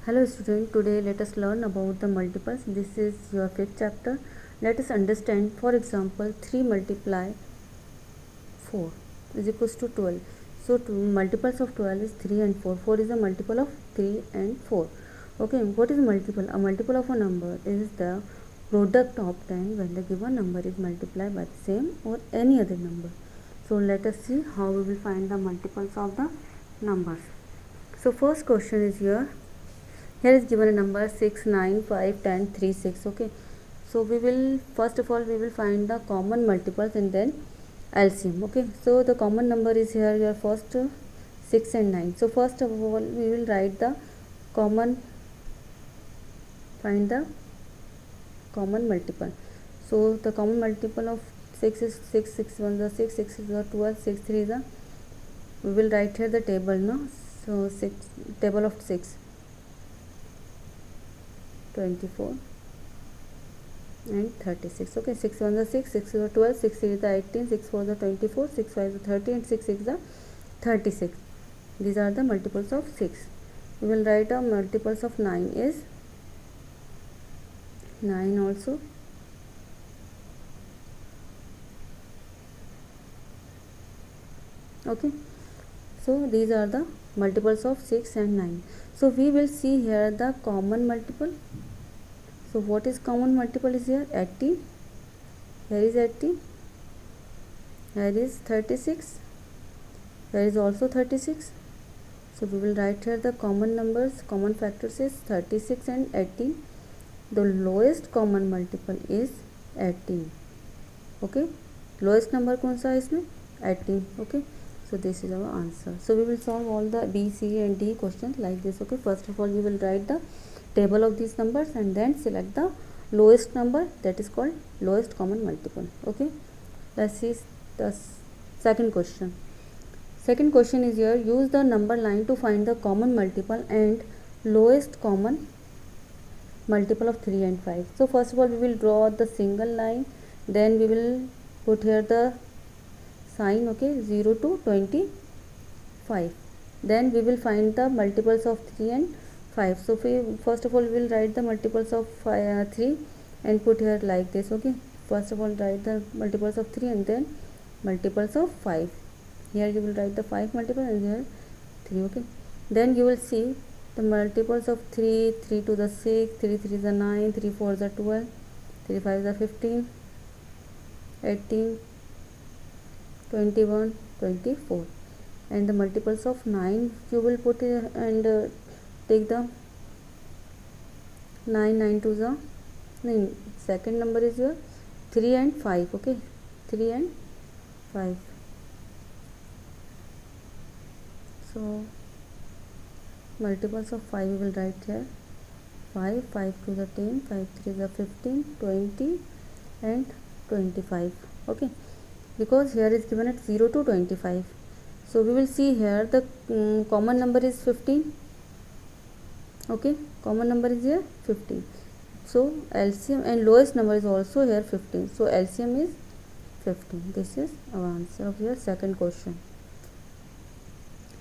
Hello student, today let us learn about the multiples. This is your fifth chapter. Let us understand. For example, 3 multiply 4 is equals to 12. So multiples of 12 is 3 and 4. 4 is a multiple of 3 and 4. Okay, what is multiple? A multiple of a number is the product of 10 when the given number is multiplied by the same or any other number. So let us see how we will find the multiples of the numbers. So first question is here. Here is given a number 6, 9, 5, 10, 3, 6. Okay, so we will first of all we will find the common multiples and then LCM. Okay, so the common number is here your first 6 and 9. So first of all we will write the common, find the common multiple. So the common multiple of 6 is 6, 6 1 is 6, 6 is 12, 6 3 is we will write here the table, no? So 6, table of 6, 24 and 36. Okay, 6 1 is 6, 6 is 12, 6 3 is 18, 6 4 is 24, 6 5 is 30 and 6 6 is 36. These are the multiples of 6. We will write a multiples of 9 is 9 also. Okay, so these are the multiples of 6 and 9. So we will see here the common multiple. So what is common multiple is here 80, here is 80, here is 36, here is also 36. So we will write here the common numbers, common factors is 36 and 18. The lowest common multiple is 18. Okay, lowest number कौन सा है इसमें 18. Okay, so this is our answer. So we will solve all the B, C and D questions like this. Okay, first of all you will write the table of these numbers and then select the lowest number, that is called lowest common multiple. Okay, let's see the second question. Second question is here, use the number line to find the common multiple and lowest common multiple of 3 and 5. So first of all we will draw the single line, then we will put here the sign, okay, 0 to 25. Then we will find the multiples of 3 and 5. So first of all we will write the multiples of 3 and put here like this. Okay, first of all write the multiples of 3 and then multiples of 5. Here you will write the 5 multiple and here 3. Okay, then you will see the multiples of 3, 3 to the 6, 3 3 is the 9, 3 4 is the 12, 3 5 is the 15, 18, 21, 24. And the multiples of 9 you will put here and take the 9, 9 to the 9. Second number is your 3 and 5. Okay, 3 and 5. So multiples of 5 we will write here 5, 5 to the 10, 5 3 is the 15, 20 and 25. Okay, because here is given at 0 to 25. So we will see here the common number is 15. Okay, common number is here 15. So LCM and lowest number is also here 15. So LCM is 15. This is our answer of your second question.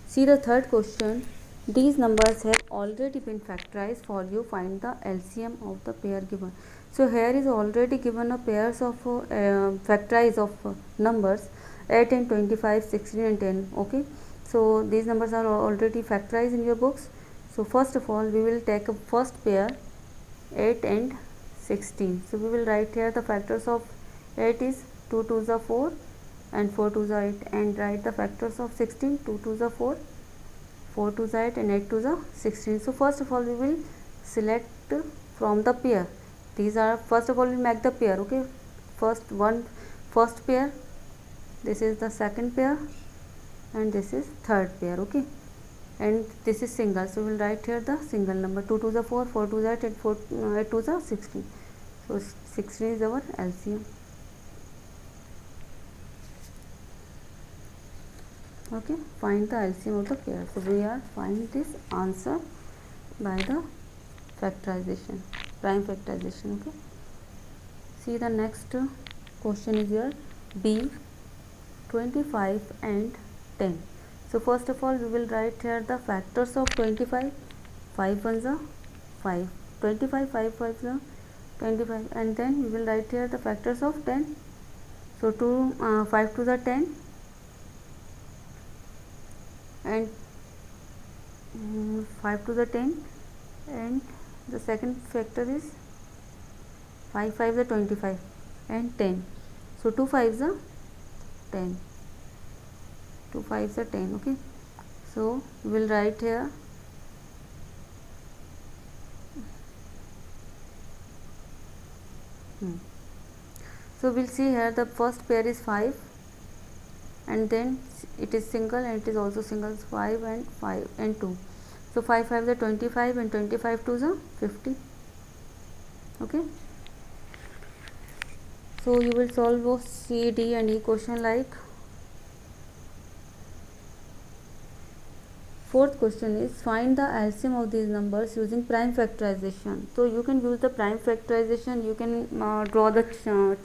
See the third question. These numbers have already been factorized. For you, find the LCM of the pair given. So here is already given a pairs of factorize of numbers 8 and 25, 16 and 10. Okay, so these numbers are already factorized in your books. So first of all we will take a first pair 8 and 16. So we will write here the factors of 8 is 2 2s are 4 and 4 2s are 8, and write the factors of 16, 2 2s are 4, 4 2s are 8 and 8 2s are 16. So first of all we will select from the pair. These are, first of all we make the pair. Okay, first pair, this is the second pair and this is third pair. Okay, and this is single, so we will write here the single number 2 2s are 4, 4 2s are 8 and 8 2s are 16. So 16 is our LCM. Okay, find the LCM of the pair. So we are finding this answer by the factorization, prime factorization. Okay, see the next question is here B, 25 and 10. So first of all we will write here the factors of 25. 5 ones are 5, 25, 5 5s are 25, and then we will write here the factors of 10. So 5 2s are 10, and 5 2s are 10, and the second factor is 5 5s are 25 and 10. So 2 5s are 10, 2 5s are 10. Okay, so we will write here so we'll see here the first pair is 5, and then it is single, and it is also single, 5 and 5 and 2. So 5 5s are 25, and 25 2s are 50. Okay, so you will solve both C, D and E question like. Fourth question is find the LCM of these numbers using prime factorization. So you can use the prime factorization, you can draw the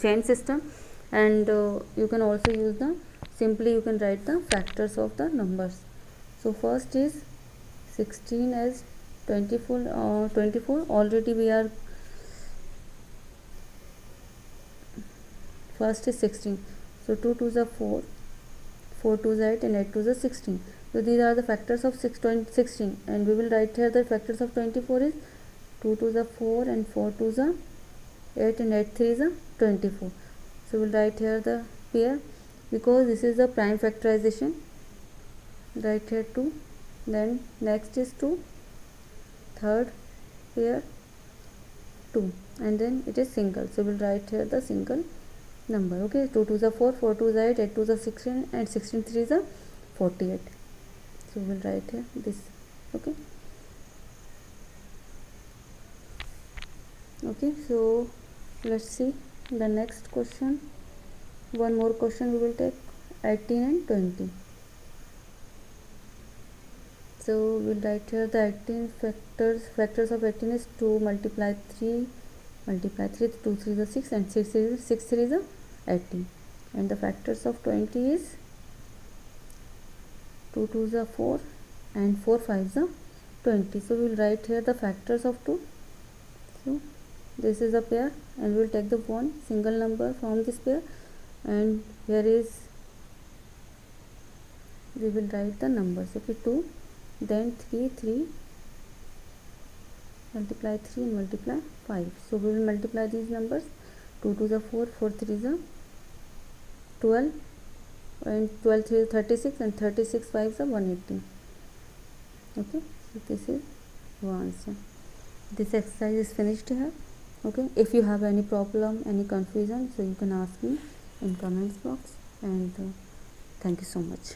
chain system, and you can also use the simply you can write the factors of the numbers. So first is 16 as 24, 24 already we are. First is 16, so 2 2s are 4, 4 2s are 8, and 8 2s are 16. So these are the factors of 16, and we will write here the factors of 24 is 2 2s are 4, and 4 2s are 8, and 8 3s are 24. So we will write here the pair because this is the prime factorization. Write here 2, then next is 2, third pair 2, and then it is single. So we will write here the single number. Okay, 2 2s are 4, 4 2s are 8, 8 2s are 16, and 16 3s are 48. So we will write here this. Okay, okay, so let's see the next question. One more question we will take, 18 and 20. So we will write here the 18 factors of 18 is 2 multiply 3 multiply 3, 2 3 is 6, and 6 3 is 18, and the factors of 20 is 2 2s are 4, and 4 5s are 20. So we will write here the factors of 2. So this is a pair, and we will take the one single number from this pair, and here is we will write the numbers. Okay, 2, then 3 3 multiply 3 and multiply 5. So we will multiply these numbers. 2 2s are 4, 4 3s are 12, and 12 3 is 36, and 36 5s are 180. Okay, so this is one answer. This exercise is finished here. Okay, if you have any problem, any confusion, so you can ask me in comments box, and thank you so much.